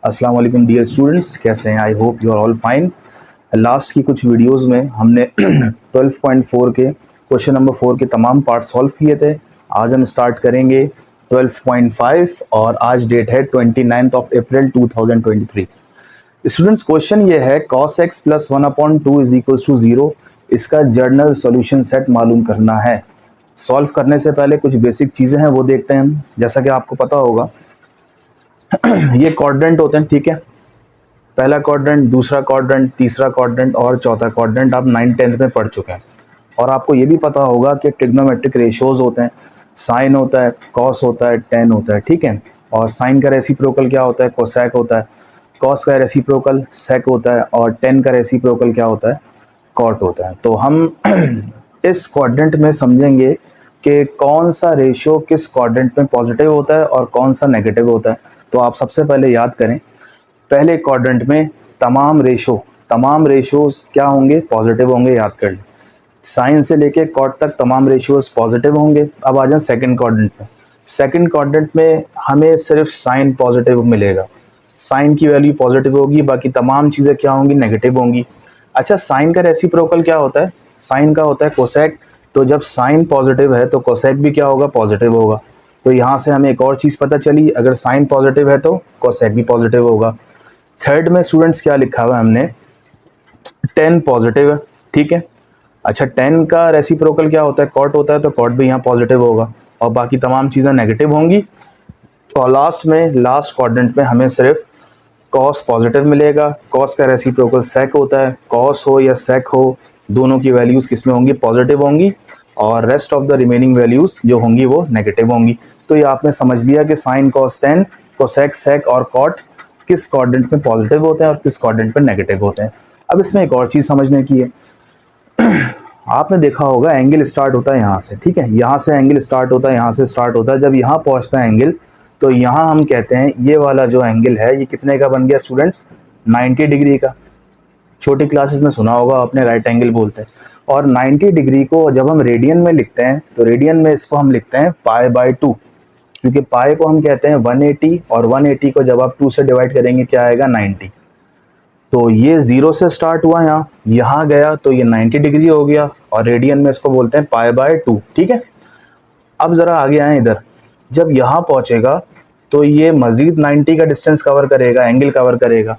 अस्सलाम वालेकुम dear students, कैसे हैं? I hope you are all fine. Last की कुछ वीडियोस में हमने 12.4 के क्वेश्चन नंबर 4 के तमाम पार्ट सॉल्व किए थे। आज हम स्टार्ट करेंगे 12.5 और आज डेट है 29 अप्रैल 2023। स्टूडेंट्स, क्वेश्चन ये है cos x plus 1/2 is equals to 0। इसका जर्नल सॉल्यूशन सेट मालूम करना है। सॉल्व करने से पहले कुछ बेसिक चीज़ें हैं वो देखते हैं हम। जैसा कि आपको पता होगा ये क्वाड्रेंट होते हैं, ठीक है। पहला क्वाड्रेंट, दूसरा क्वाड्रेंट, तीसरा क्वाड्रेंट और चौथा क्वाड्रेंट आप 9th-10th में पढ़ चुके हैं। और आपको ये भी पता होगा कि ट्रिग्नोमेट्रिक रेशियोज होते हैं, साइन होता है, कॉस होता है, टेन होता है, ठीक है। और साइन का रेसिप्रोकल क्या होता है? कोसेक होता है। कॉस का रेसिप्रोकल सेक होता है और टेन का रेसिप्रोकल क्या होता है? कॉट होता है। तो हम इस क्वाड्रेंट में समझेंगे कि कौन सा रेशियो किस क्वाड्रेंट में पॉजिटिव होता है और कौन सा नेगेटिव होता है। तो आप सबसे पहले याद करें, पहले क्वाड्रेंट में तमाम रेशियोज क्या होंगे? पॉजिटिव होंगे। याद कर लें, साइन से लेके कॉट तक तमाम रेशियोज पॉजिटिव होंगे। अब आ जाए सेकंड क्वाड्रेंट में। सेकंड क्वाड्रेंट में हमें सिर्फ साइन पॉजिटिव मिलेगा, साइन की वैल्यू पॉजिटिव होगी, बाकी तमाम चीज़ें क्या होंगी? नेगेटिव होंगी। अच्छा, साइन का रेसिप्रोकल क्या होता है? साइन का होता है कोसेक। तो जब साइन पॉजिटिव है तो कोसेक भी क्या होगा? पॉजिटिव होगा। तो यहाँ से हमें एक और चीज़ पता चली, अगर साइन पॉजिटिव है तो कोसेक भी पॉजिटिव होगा। थर्ड में स्टूडेंट्स क्या लिखा हुआ है हमने? 10 पॉजिटिव है, ठीक है। अच्छा, 10 का रेसिप्रोकल क्या होता है? कॉट होता है, तो कॉट भी यहाँ पॉजिटिव होगा और बाकी तमाम चीज़ें नेगेटिव होंगी। और लास्ट में, लास्ट क्वाड्रेंट में हमें सिर्फ कॉस पॉजिटिव मिलेगा। कॉस का रेसिप्रोकल सेक होता है। कॉस हो या सेक हो, दोनों की वैल्यूज़ किस में होंगी? पॉजिटिव होंगी। और rest of the remaining values जो होंगी वो नेगेटिव होंगी। तो ये आपने समझ लिया कि साइन, कॉस, टेन, कोसेक, सेक और कॉट किस क्वाड्रेंट में पॉजिटिव होते हैं और किस क्वाड्रेंट में नेगेटिव होते हैं। अब इसमें एक और चीज़ समझने की है। आपने देखा होगा एंगल स्टार्ट होता है यहाँ से, ठीक है। यहाँ से एंगल स्टार्ट होता है, यहाँ से स्टार्ट होता है। जब यहाँ पहुँचता है एंगल, तो यहाँ हम कहते हैं ये वाला जो एंगल है ये कितने का बन गया स्टूडेंट्स? 90 डिग्री का। छोटी क्लासेस में सुना होगा आपने, राइट एंगल बोलते हैं। और 90 डिग्री को जब हम रेडियन में लिखते हैं तो रेडियन में इसको हम लिखते हैं π/2, क्योंकि पाई को हम कहते हैं 180 और 180 को जब आप 2 से डिवाइड करेंगे क्या आएगा? 90। तो ये 0 से स्टार्ट हुआ, यहाँ गया तो ये 90 डिग्री हो गया और रेडियन में इसको बोलते हैं π/2, ठीक है। अब ज़रा आगे आए इधर, जब यहाँ पहुँचेगा तो ये मज़ीद 90 का डिस्टेंस कवर करेगा, एंगल कवर करेगा।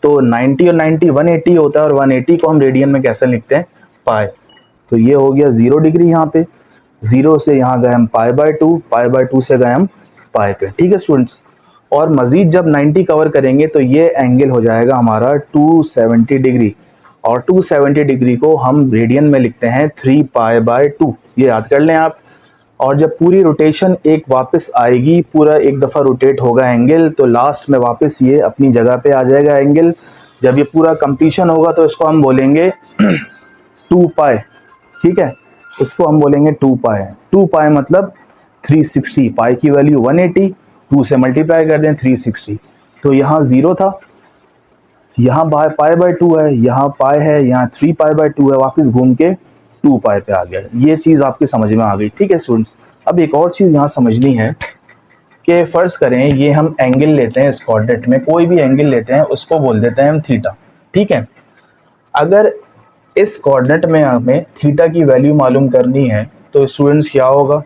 तो 90 और 90 180 होता है और 180 को हम रेडियन में कैसे लिखते हैं? पाई। तो ये हो गया 0 डिग्री। यहाँ पे 0 से यहाँ गए हम π/2 से गए हम पाई पे, ठीक है स्टूडेंट्स। और मज़ीद जब 90 कवर करेंगे तो ये एंगल हो जाएगा हमारा 270 डिग्री और 270 डिग्री को हम रेडियन में लिखते हैं 3π/2। ये याद कर लें आप। और जब पूरी रोटेशन एक वापस आएगी, पूरा एक दफ़ा रोटेट होगा एंगल, तो लास्ट में वापस ये अपनी जगह पे आ जाएगा एंगल। जब ये पूरा कंप्लीशन होगा तो इसको हम बोलेंगे 2π, ठीक है। इसको हम बोलेंगे 2π। 2π मतलब 360। पाई की वैल्यू 180, 2 से मल्टीप्लाई कर दें 360। तो यहाँ 0 था, यहाँ π/2 है, यहाँ पाई है, यहाँ 3π/2 है, वापस घूम के 2π पे आ गया। ये चीज़ आपकी समझ में आ गई, ठीक है स्टूडेंट्स। अब एक और चीज़ यहाँ समझनी है कि फ़र्ज़ करें ये हम एंगल लेते हैं, इस क्वाड्रेंट में कोई भी एंगल लेते हैं, उसको बोल देते हैं हम थीटा, ठीक है। अगर इस क्वाड्रेंट में हमें थीटा की वैल्यू मालूम करनी है तो स्टूडेंट्स क्या होगा?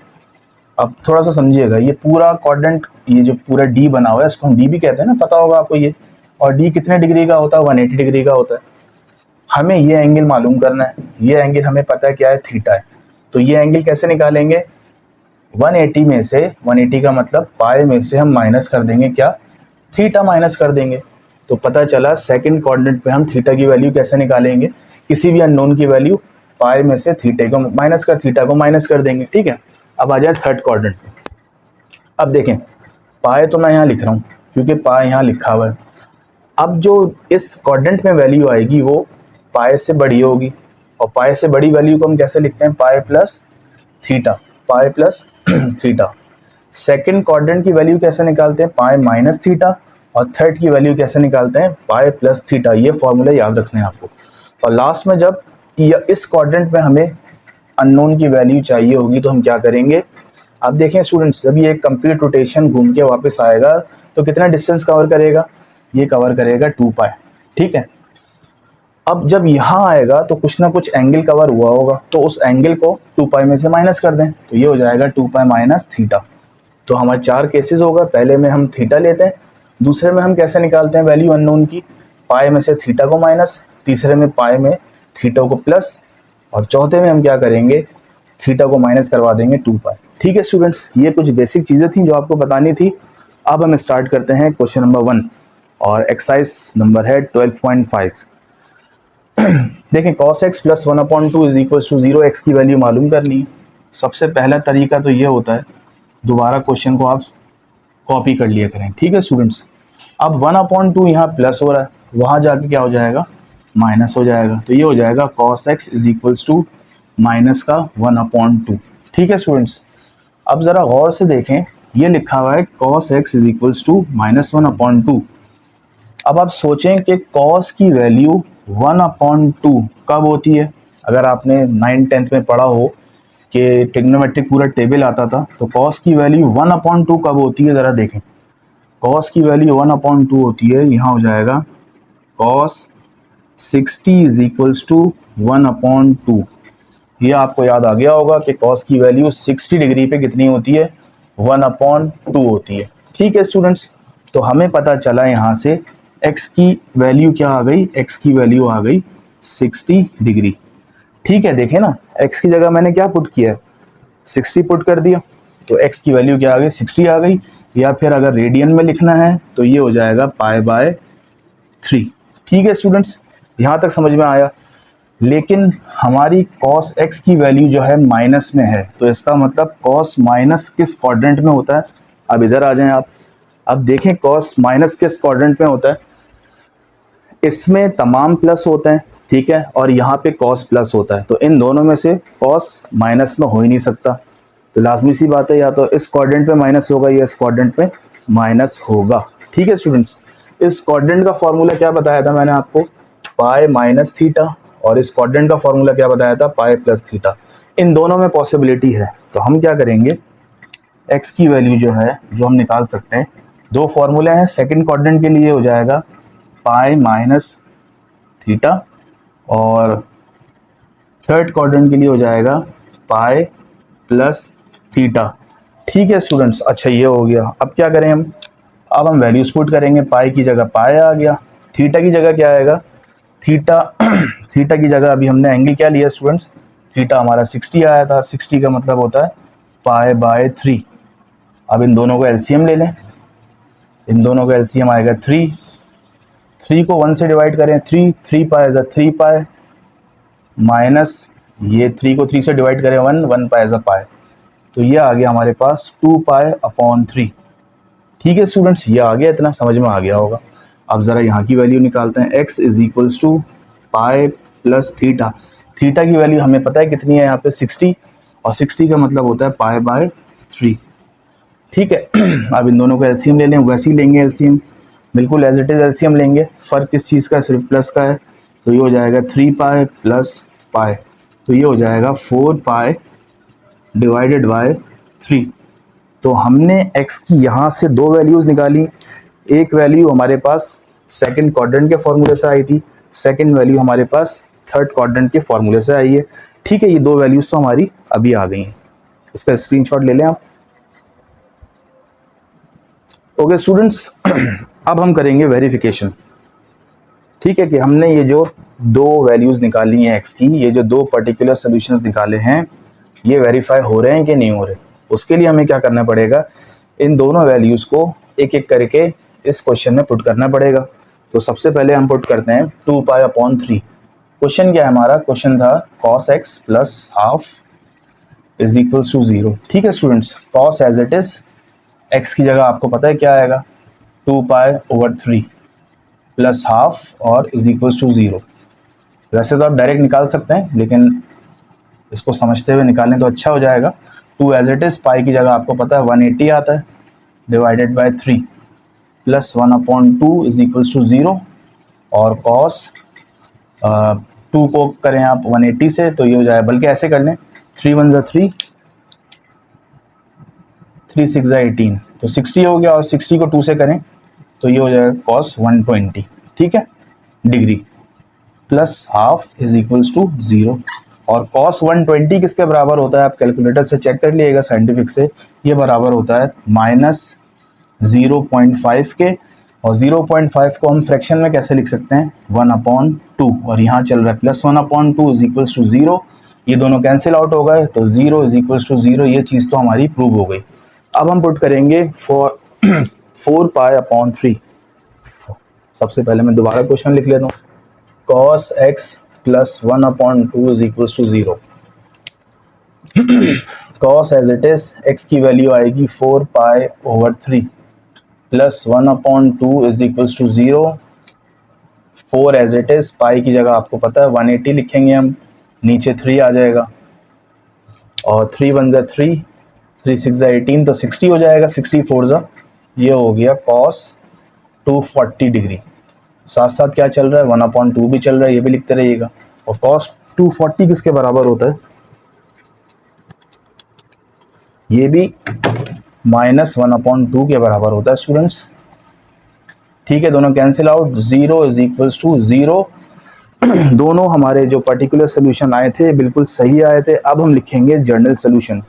अब थोड़ा सा समझिएगा, ये पूरा क्वाड्रेंट, ये जो पूरा डी बना हुआ है इसको हम डी भी कहते हैं ना, पता होगा आपको ये। और डी कितने डिग्री का होता है? 180 डिग्री का होता है। हमें ये एंगल मालूम करना है। ये एंगल हमें पता है क्या है? थीटा है। तो ये एंगल कैसे निकालेंगे? 180 में से, 180 का मतलब पाई में से हम माइनस कर देंगे क्या? थीटा माइनस कर देंगे। तो पता चला सेकंड क्वाड्रेंट में हम थीटा की वैल्यू कैसे निकालेंगे? किसी भी अननोन की वैल्यू पाई में से थीटा को माइनस कर देंगे, ठीक है। अब आ जाए थर्ड क्वाड्रेंट में। अब देखें, पाई तो मैं यहाँ लिख रहा हूँ क्योंकि पाई यहाँ लिखा हुआ है। अब जो इस क्वाड्रेंट में वैल्यू आएगी वो पाई से बड़ी होगी और पाई से बड़ी वैल्यू को हम कैसे लिखते हैं? पाई प्लस थीटा। सेकंड क्वाड्रेंट की वैल्यू कैसे निकालते हैं? Pi minus theta. और थर्ड की वैल्यू कैसे निकालते हैं? पाई प्लस थीटा। ये फॉर्मूला याद रखने हैं आपको। और लास्ट में जब इस क्वाड्रेंट में हमें अननोन की वैल्यू चाहिए होगी तो हम क्या करेंगे? अब देखें स्टूडेंट्स, जब ये कंप्लीट रोटेशन घूम के वापस आएगा तो कितना डिस्टेंस कवर करेगा? ये कवर करेगा 2 पाई, ठीक है। अब जब यहाँ आएगा तो कुछ ना कुछ एंगल कवर हुआ होगा, तो उस एंगल को 2 पाई में से माइनस कर दें, तो ये हो जाएगा 2 पाई माइनस थीटा। तो हमारे 4 केसेस होगा, पहले में हम थीटा लेते हैं, दूसरे में हम कैसे निकालते हैं वैल्यू अननोन की, पाई में से थीटा को माइनस, तीसरे में पाई में थीटा को प्लस, और चौथे में हम क्या करेंगे, थीटा को माइनस करवा देंगे 2 पाई। ठीक है स्टूडेंट्स, ये कुछ बेसिक चीज़ें थी जो आपको बतानी थी। अब हम स्टार्ट करते हैं क्वेश्चन नंबर 1 और एक्सरसाइज नंबर है 12.5। देखें cos x plus 1/2 is equal to 0, x की वैल्यू मालूम करनी है। सबसे पहला तरीका तो ये होता है, दोबारा क्वेश्चन को आप कॉपी कर लिया करें, ठीक है स्टूडेंट्स। अब 1/2 यहाँ प्लस हो रहा है, वहाँ जाके क्या हो जाएगा, माइनस हो जाएगा, तो ये हो जाएगा cos x is equals to minus का 1/2, ठीक है स्टूडेंट्स। अब ज़रा गौर से देखें, ये लिखा हुआ है cos x is equals to minus 1/2। अब आप सोचें कि cos की वैल्यू 1/2 कब होती है। अगर आपने 9th-10th में पढ़ा हो कि ट्रिग्नोमेट्रिक पूरा टेबल आता था, तो cos की वैल्यू 1/2 कब होती है, ज़रा देखें। cos की वैल्यू 1/2 होती है, यहाँ हो जाएगा cos 60 इज इक्वल्स टू 1/2। ये आपको याद आ गया होगा कि cos की वैल्यू 60 डिग्री पे कितनी होती है, 1/2 होती है, ठीक है स्टूडेंट्स। तो हमें पता चला यहाँ से x की वैल्यू क्या आ गई, x की वैल्यू आ गई 60 डिग्री, ठीक है। देखें ना, x की जगह मैंने क्या पुट किया है, 60 पुट कर दिया, तो x की वैल्यू क्या आ गई, 60 आ गई। या फिर अगर रेडियन में लिखना है तो ये हो जाएगा π/3, ठीक है स्टूडेंट्स, यहाँ तक समझ में आया। लेकिन हमारी cos x की वैल्यू जो है माइनस में है, तो इसका मतलब cos माइनस किस क्वाड्रेंट में होता है। अब इधर आ जाएं आप, अब देखें cos माइनस किस क्वाड्रेंट में होता है। इसमें तमाम प्लस होते हैं, ठीक है, और यहाँ पे cos प्लस होता है, तो इन दोनों में से cos माइनस में हो ही नहीं सकता। तो लाजमी सी बात है, या तो इस क्वाड्रेंट पे माइनस होगा या इस क्वाड्रेंट पे माइनस होगा, ठीक है स्टूडेंट्स। इस क्वाड्रेंट का फॉर्मूला क्या बताया था मैंने आपको, पाई माइनस थीटा, और इस क्वाड्रेंट का फॉर्मूला क्या बताया था, पाई प्लस थीटा। इन दोनों में पॉसिबिलिटी है, तो हम क्या करेंगे, x की वैल्यू जो है जो हम निकाल सकते हैं, दो फॉर्मूले हैं। सेकंड क्वाड्रेंट के लिए हो जाएगा पाई माइनस थीटा, और थर्ड क्वाड्रेंट के लिए हो जाएगा पाई प्लस थीटा, ठीक है स्टूडेंट्स। अच्छा, ये हो गया। अब क्या करें हम, अब हम वैल्यूज पुट करेंगे। पाई की जगह पाई आ गया, थीटा की जगह क्या आएगा, थीटा थीटा की जगह अभी हमने एंगल क्या लिया स्टूडेंट्स, थीटा हमारा 60 आया था, 60 का मतलब होता है π/3। अब इन दोनों को एलसीएम ले लें, इन दोनों का एलसीएम आएगा 3 को 1 से डिवाइड करें, 3 पाई एज 3 पाई, माइनस ये 3 को 3 से डिवाइड करें 1 पाई एज पाई, तो ये आ गया हमारे पास 2π/3, ठीक है स्टूडेंट्स। ये आ गया, इतना समझ में आ गया होगा। अब ज़रा यहाँ की वैल्यू निकालते हैं, x is equals to pi plus theta. Theta की वैल्यू हमें पता है कितनी है यहाँ पे 60, और 60 का मतलब होता है π/3, ठीक है। अब इन दोनों को एलसीएम ले लें, वैसे ही लेंगे एलसीएम, बिल्कुल एज इट इज़ एलसीएम लेंगे। फ़र्क किस चीज़ का, सिर्फ प्लस का है, तो ये हो जाएगा 3 पाई प्लस पाई, तो ये हो जाएगा 4 पाई डिवाइडेड बाय 3। तो हमने x की यहाँ से दो वैल्यूज़ निकाली, एक वैल्यू हमारे पास सेकंड क्वाड्रेंट के फॉर्मूले से आई थी, सेकंड वैल्यू हमारे पास थर्ड क्वाड्रेंट के फॉर्मूले से आई है, ठीक है। ये दो वैल्यूज़ तो हमारी अभी आ गई हैं, इसका स्क्रीनशॉट ले लें आप। ओके स्टूडेंट्स, अब हम करेंगे वेरिफिकेशन, ठीक है, कि हमने ये जो दो वैल्यूज़ निकाली हैं x की, ये जो दो पर्टिकुलर सॉल्यूशंस निकाले हैं, ये वेरीफाई हो रहे हैं कि नहीं हो रहे। उसके लिए हमें क्या करना पड़ेगा, इन दोनों वैल्यूज़ को एक एक करके इस क्वेश्चन में पुट करना पड़ेगा। तो सबसे पहले हम पुट करते हैं 2π/3। क्वेश्चन क्या है हमारा, क्वेश्चन था cos x plus half is equals to 0, ठीक है students. cos as it is, x की जगह आपको पता है क्या आएगा, 2π/3 प्लस हाफ और इज इक्वल्स टू 0। वैसे तो आप डायरेक्ट निकाल सकते हैं, लेकिन इसको समझते हुए निकालें तो अच्छा हो जाएगा। 2 एज इट इज़, पाई की जगह आपको पता है 180 आता है, divided by 3 plus 1/2 is equals to 0, और cos 2 को करें आप 180 से, तो ये हो जाए, बल्कि ऐसे कर लें, 3 1 ज़ा 3, 3 6 ज़ा 18, तो 60 हो गया, और 60 को 2 से करें तो ये हो जाएगा cos 120, ठीक है, degree plus half is equals to 0। और cos 120 किसके बराबर होता है, आप कैलकुलेटर से चेक कर लीजिएगा साइंटिफिक से, ये बराबर होता है -0.5 के। और 0.5 को हम फ्रैक्शन में कैसे लिख सकते हैं, 1/2, और यहाँ चल रहा है +1/2 इज इक्वल्स टू 0। ये दोनों कैंसिल आउट हो गए तो 0 इज इक्वल्स टू 0, ये चीज़ तो हमारी प्रूव हो गई। अब हम पुट करेंगे 4π/3। सबसे पहले मैं दोबारा क्वेश्चन लिख लेता हूँ, cos x + 1/2 is equals to 0। cos as it is x की वैल्यू आएगी 4π/3 plus 1/2 is equals to 0। 4 as it is, pi की जगह आपको पता है 180 लिखेंगे हम, नीचे 3 आ जाएगा और 3 1 ज़ा 3, 3 6 ज़ा 18, तो 60 हो जाएगा, 60 4 ज़ा, ये हो गया cos 240 डिग्री। साथ साथ क्या चल रहा है, 1/2 भी चल रहा है, ये भी लिखते रहिएगा। और cos 240 किसके बराबर होता है, ये भी -1/2 के बराबर होता है स्टूडेंट्स, ठीक है। दोनों cancel out, 0 is equals to 0। दोनों हमारे जो पर्टिकुलर सोल्यूशन आए थे बिल्कुल सही आए थे। अब हम लिखेंगे जनरल सोल्यूशन।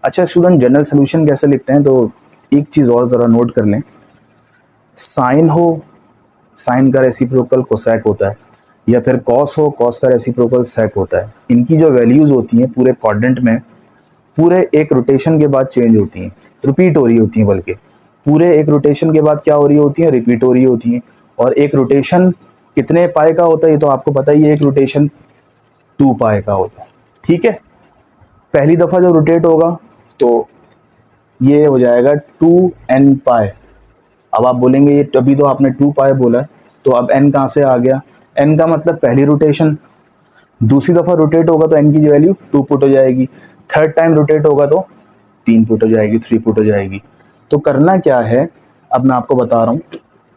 अच्छा स्टूडेंट, जनरल सोल्यूशन कैसे लिखते हैं, तो एक चीज़ और ज़रा नोट कर लें, साइन हो, साइन का रेसिप्रोकल कोसेक होता है, या फिर कॉस हो, कॉस का रेसिप्रोकल सेक होता है। इनकी जो वैल्यूज़ होती हैं पूरे क्वाड्रेंट में, पूरे एक रोटेशन के बाद चेंज होती हैं, रिपीट हो रही होती हैं, बल्कि पूरे एक रोटेशन के बाद क्या हो रही होती है, रिपीट हो रही होती हैं। और एक रोटेशन कितने पाए का होता है, ये तो आपको पता ही है, एक रोटेशन 2 पाए का होता है, ठीक है। पहली दफ़ा जब रोटेट होगा तो ये हो जाएगा 2n पाए। अब आप बोलेंगे ये अभी तो आपने 2 पाए बोला है, तो अब n कहाँ से आ गया, n का मतलब पहली रोटेशन। दूसरी दफ़ा रोटेट होगा तो n की वैल्यू 2 पुट हो जाएगी, थर्ड टाइम रोटेट होगा तो 3 पुट हो जाएगी, 3 पुट हो जाएगी। तो करना क्या है, अब मैं आपको बता रहा हूँ,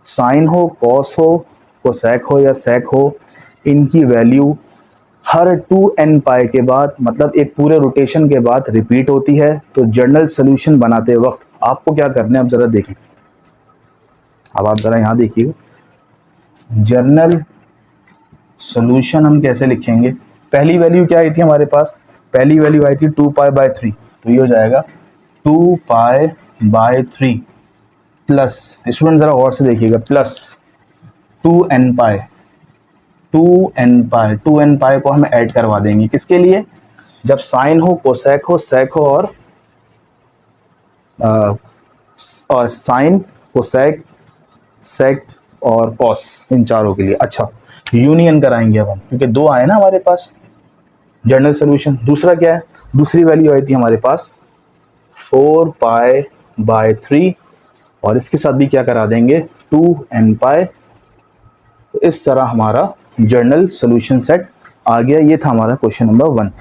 साइन हो, कॉस हो, कोसेक हो या सेक हो, इनकी वैल्यू हर 2n पाई के बाद, मतलब एक पूरे रोटेशन के बाद रिपीट होती है। तो जनरल सोल्यूशन बनाते वक्त आपको क्या करना है, अब ज़रा देखें, अब आप ज़रा यहाँ देखिए, जनरल सोल्यूशन हम कैसे लिखेंगे। पहली वैल्यू क्या आई थी हमारे पास, पहली वैल्यू आई थी 2π/3, तो ये हो जाएगा 2π/3 प्लस, स्टूडेंट ज़रा और से देखिएगा, प्लस 2n पाई, 2n पाई को हम ऐड करवा देंगे, किसके लिए, जब साइन हो, कोसेक हो, सेक हो और साइन, कोसेक, सेक और कॉस, इन चारों के लिए। अच्छा, यूनियन कराएंगे अब हम, क्योंकि 2 आए ना हमारे पास जनरल सोल्यूशन। दूसरा क्या है, दूसरी वैल्यू आई थी हमारे पास 4π/3, और इसके साथ भी क्या करा देंगे, 2n पाई। तो इस तरह हमारा जनरल सोल्यूशन सेट आ गया। ये था हमारा क्वेश्चन नंबर 1।